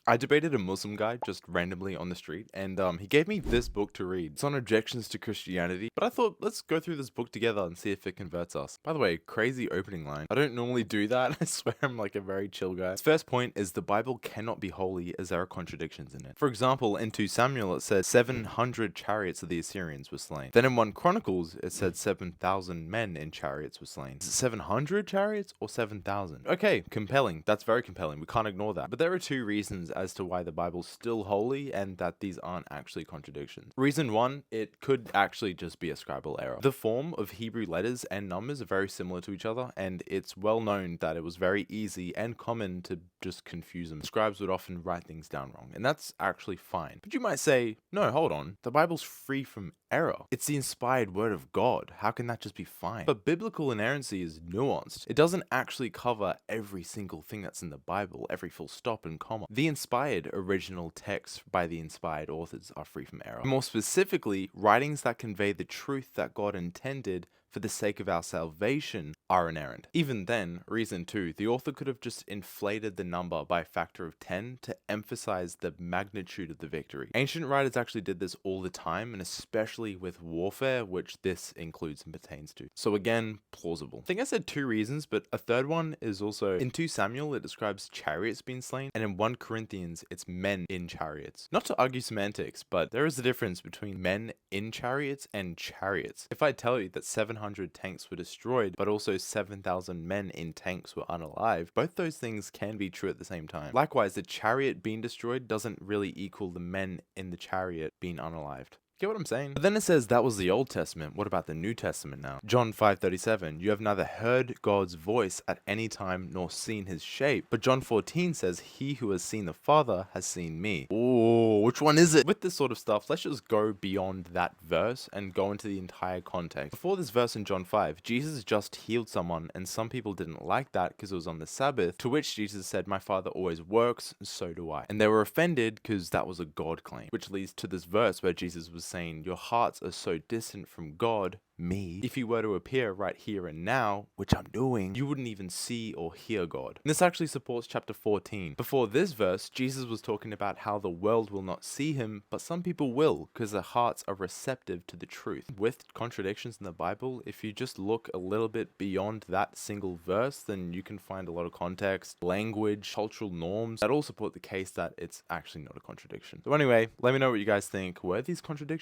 I debated a Muslim guy just randomly on the street, and he gave me this book to read. It's on objections to Christianity, but I thought let's go through this book together and see if it converts us. By the way, crazy opening line. I don't normally do that. I swear I'm like a very chill guy. His first point is the Bible cannot be holy as there are contradictions in it. For example, in 2 Samuel it says 700 chariots of the Assyrians were slain. Then in 1 Chronicles it said 7,000 men in chariots were slain. Is it 700 chariots or 7,000? Okay, compelling. That's very compelling. We can't ignore that. But there are two reasons as to why the Bible's still holy and that these aren't actually contradictions. Reason one, it could actually just be a scribal error. The form of Hebrew letters and numbers are very similar to each other, and it's well known that it was very easy and common to just confuse them. Scribes would often write things down wrong, and that's actually fine. But you might say, no, hold on, the Bible's free from error. It's the inspired word of God. How can that just be fine? But biblical inerrancy is nuanced. It doesn't actually cover every single thing that's in the Bible, every full stop and comma. The inspired original texts by the inspired authors are free from error. More specifically, writings that convey the truth that God intended for the sake of our salvation are inerrant. Even then, reason 2, the author could have just inflated the number by a factor of 10 to emphasize the magnitude of the victory. Ancient writers actually did this all the time, and especially with warfare, which this includes and pertains to. So again, plausible. I think I said 2 reasons, but a third one is also in 2 Samuel it describes chariots being slain, and in 1 Corinthians it's men in chariots. Not to argue semantics, but there is a difference between men in chariots and chariots. If I tell you that 700 tanks were destroyed, but also 7,000 men in tanks were unalive, both those things can be true at the same time. Likewise, the chariot being destroyed doesn't really equal the men in the chariot being unalived. Get what I'm saying? But then it says that was the Old Testament. What about the New Testament now? John 5:37, you have neither heard God's voice at any time nor seen his shape. But John 14 says, he who has seen the Father has seen me. Ooh, which one is it? With this sort of stuff, let's just go beyond that verse and go into the entire context. Before this verse in John 5, Jesus just healed someone, and some people didn't like that because it was on the Sabbath, to which Jesus said, my Father always works, so do I. And they were offended because that was a God claim, which leads to this verse where Jesus was saying, your hearts are so distant from God, me. If he were to appear right here and now, which I'm doing, you wouldn't even see or hear God. And this actually supports chapter 14. Before this verse, Jesus was talking about how the world will not see him, but some people will, because their hearts are receptive to the truth. With contradictions in the Bible, if you just look a little bit beyond that single verse, then you can find a lot of context, language, cultural norms that all support the case that it's actually not a contradiction. So anyway, let me know what you guys think. Were these contradictions?